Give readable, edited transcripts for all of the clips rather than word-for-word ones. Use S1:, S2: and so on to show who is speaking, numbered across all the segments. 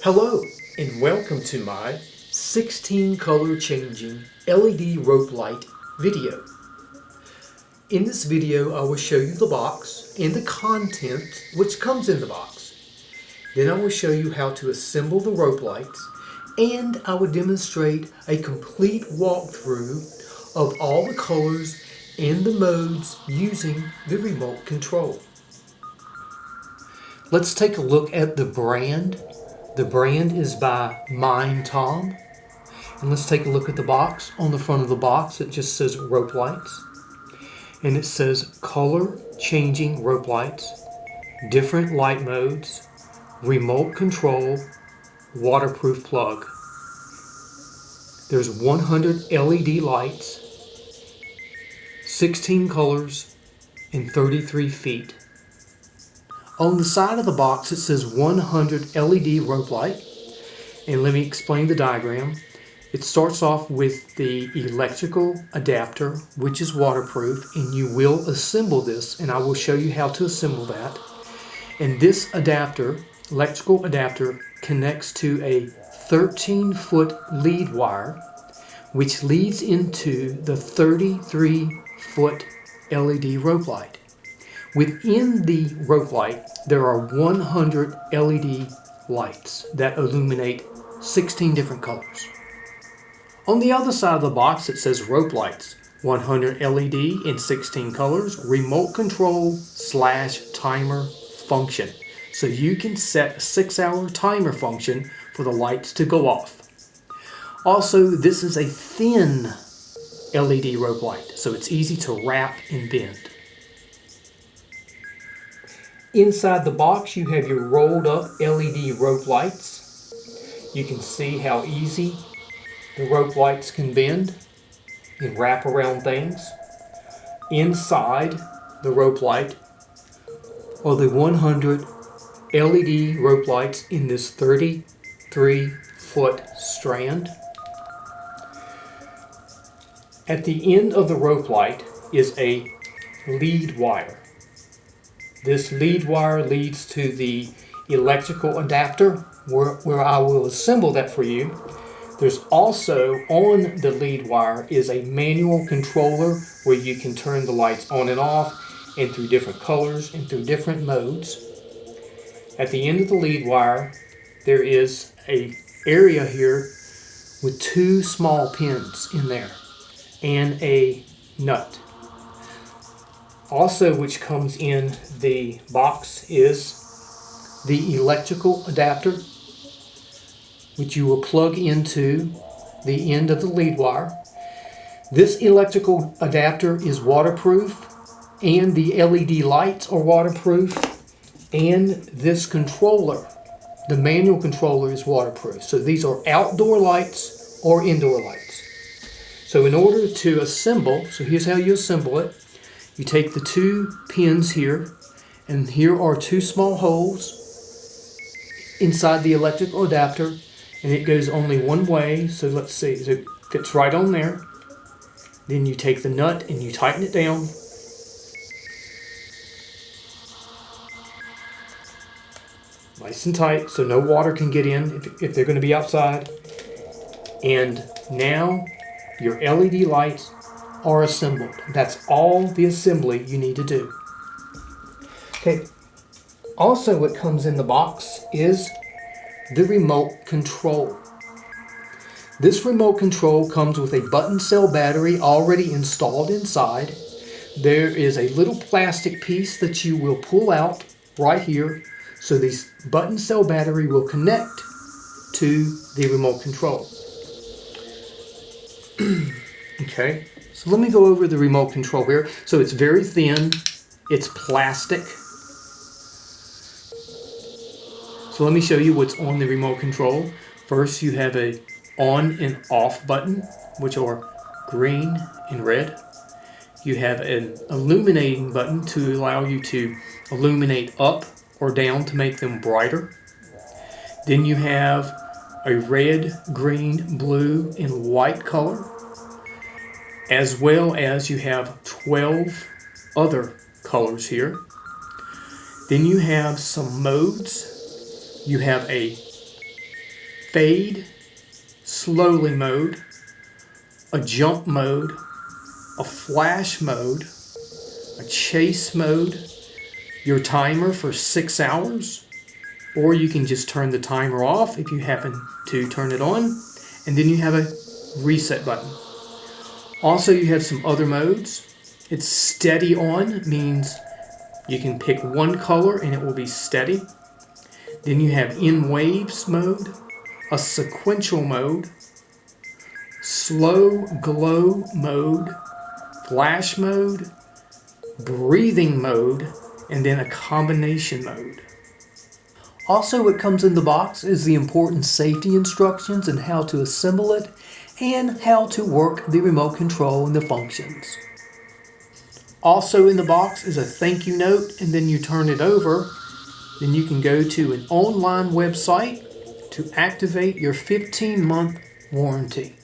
S1: Hello and welcome to my 16 color changing LED rope light video. In this video I will show you the box and the content which comes in the box. Then I will show you how to assemble the rope lights, and I will demonstrate a complete walkthrough of all the colors and the modes using the remote control. Let's take a look at the brand. The brand is by Minetom. And let's take a look at the box. On the front of the box it just says rope lights. And it says color changing rope lights, different light modes, remote control, waterproof plug. There's 100 LED lights, 16 colors, and 33 feet. On the side of the box it says 100 LED rope light, and let me explain the diagram. It starts off with the electrical adapter, which is waterproof, and you will assemble this, and I will show you how to assemble that. And this adapter, electrical adapter, connects to a 13-foot lead wire, which leads into the 33-foot LED rope light. Within the rope light, there are 100 LED lights that illuminate 16 different colors. On the other side of the box, it says rope lights, 100 LED in 16 colors, remote control / timer function. So you can set a 6-hour timer function for the lights to go off. Also, this is a thin LED rope light, so it's easy to wrap and bend. Inside the box you have your rolled up LED rope lights. You can see how easy the rope lights can bend and wrap around things. Inside the rope light are the 100 LED rope lights in this 33-foot strand. At the end of the rope light is a lead wire. This lead wire leads to the electrical adapter where I will assemble that for you. There's also on the lead wire is a manual controller where you can turn the lights on and off, and through different colors and through different modes. At the end of the lead wire there is an area here with 2 small pins in there and a nut. Also, which comes in the box, is the electrical adapter, which you will plug into the end of the lead wire. This electrical adapter is waterproof, and the LED lights are waterproof, and this controller, the manual controller, is waterproof. So these are outdoor lights or indoor lights. So in order to assemble, so here's how you assemble it. You take the 2 pins here, and here are 2 small holes inside the electrical adapter, and it goes only one way. So let's see, so it fits right on there. Then you take the nut and you tighten it down. Nice and tight so no water can get in if they're going to be outside. And now your LED lights are assembled. That's all the assembly you need to do. Okay. Also, what comes in the box is the remote control. This remote control comes with a button cell battery already installed inside. There is a little plastic piece that you will pull out right here, so this button cell battery will connect to the remote control. Okay. So let me go over the remote control here. So it's very thin, it's plastic. So let me show you what's on the remote control. First you have a on and off button, which are green and red. You have an illuminating button to allow you to illuminate up or down to make them brighter. Then you have a red, green, blue, and white color, as well as you have 12 other colors here. Then you have some modes. You have a fade slowly mode, a jump mode, a flash mode, a chase mode, your timer for 6 hours, or you can just turn the timer off if you happen to turn it on, and then you have a reset button. Also, you have some other modes. It's steady on, means you can pick one color and it will be steady. Then you have in waves mode, a sequential mode, slow glow mode, flash mode, breathing mode, and then a combination mode. Also, what comes in the box is the important safety instructions and how to assemble it and how to work the remote control and the functions. Also in the box is a thank you note, and then you turn it over. Then you can go to an online website to activate your 15-month warranty.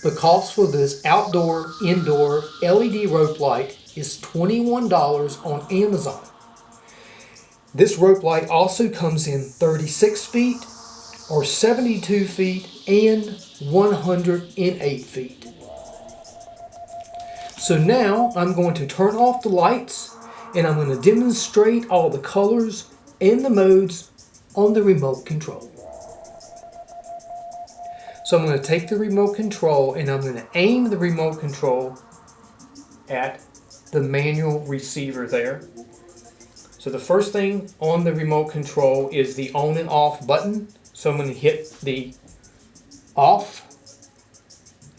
S1: The cost for this outdoor-indoor LED rope light is $21 on Amazon. This rope light also comes in 36 feet or 72 feet and 108 feet. So now I'm going to turn off the lights and I'm going to demonstrate all the colors and the modes on the remote control. So I'm going to take the remote control and I'm going to aim the remote control at the manual receiver there. So the first thing on the remote control is the on and off button. So I'm going to hit the off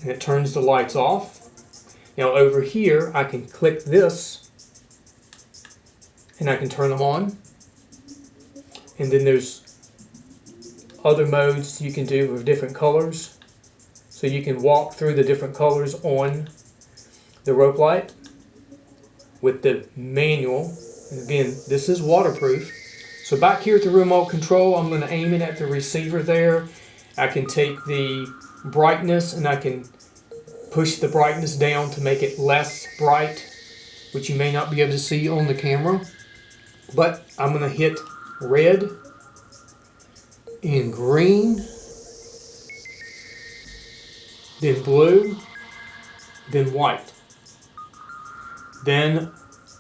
S1: and it turns the lights off. Now over here I can click this and I can turn them on. And then there's other modes you can do with different colors. So you can walk through the different colors on the rope light with the manual. And again, this is waterproof. So back here at the remote control, I'm going to aim it at the receiver there. I can take the brightness and I can push the brightness down to make it less bright, which you may not be able to see on the camera. But I'm going to hit red and green, then blue, then white. Then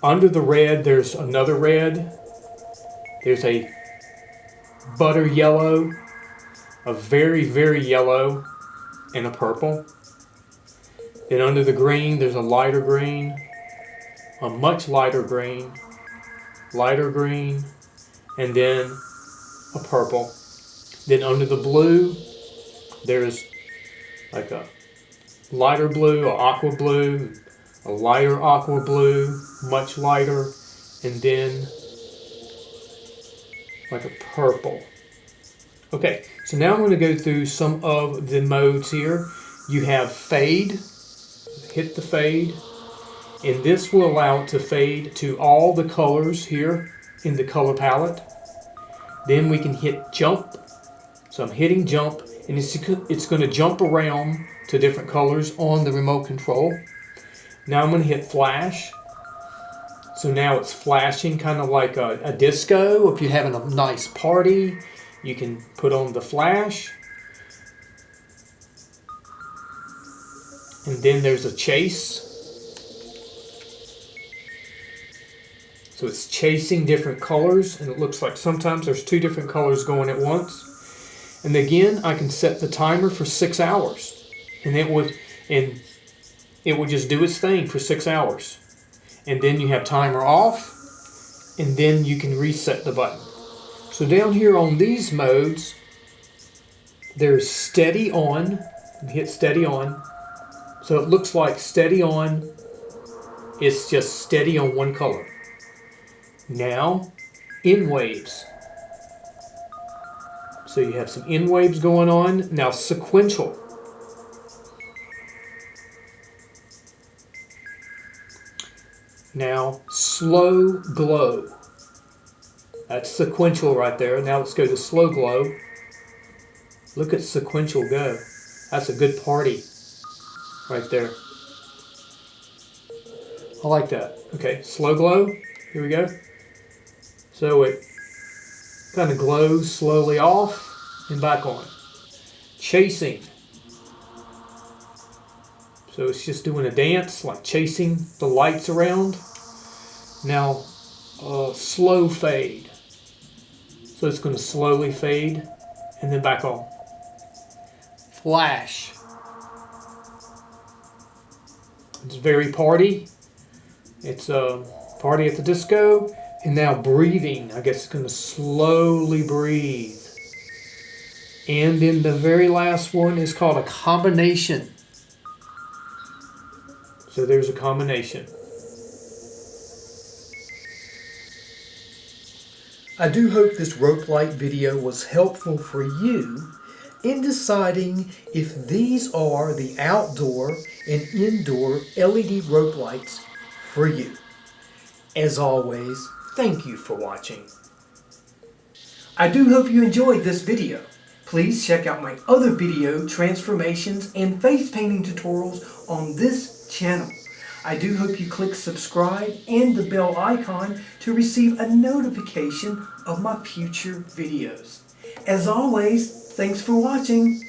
S1: under the red, there's another red. There's a butter yellow, a very, very yellow, and a purple. Then under the green, there's a lighter green, a much lighter green, and then a purple. Then under the blue, there's like a lighter blue, a aqua blue, a lighter aqua blue, much lighter, and then like a purple. Okay, so now I'm going to go through some of the modes here. You have fade, hit the fade, and this will allow it to fade to all the colors here in the color palette. Then we can hit jump. So I'm hitting jump, and it's going to jump around to different colors on the remote control. Now I'm going to hit flash. So now it's flashing kind of like a disco. If you're having a nice party, you can put on the flash. And then there's a chase. So it's chasing different colors, and it looks like sometimes there's two different colors going at once. And again, I can set the timer for 6 hours, and it would just do its thing for 6 hours. And then you have timer off, and then you can reset the button. So down here on these modes, there's steady on. Hit steady on. So it looks like steady on is just steady on one color. Now, in waves. So you have some in waves going on. Now sequential. Now slow glow. That's sequential right there. Now let's go to slow glow. Look at sequential go. That's a good party right there. I like that. Okay, slow glow. Here we go. So it kind of glows slowly off, and back on. Chasing. So it's just doing a dance, like chasing the lights around. Now, slow fade. So it's going to slowly fade and then back on. Flash. It's very party. It's a party at the disco. And now breathing. I guess it's going to slowly breathe. And then the very last one is called a combination. So there's a combination. I do hope this rope light video was helpful for you in deciding if these are the outdoor and indoor LED rope lights for you. As always, thank you for watching. I do hope you enjoyed this video. Please check out my other video transformations and face painting tutorials on this channel. I do hope you click subscribe and the bell icon to receive a notification of my future videos. As always, thanks for watching.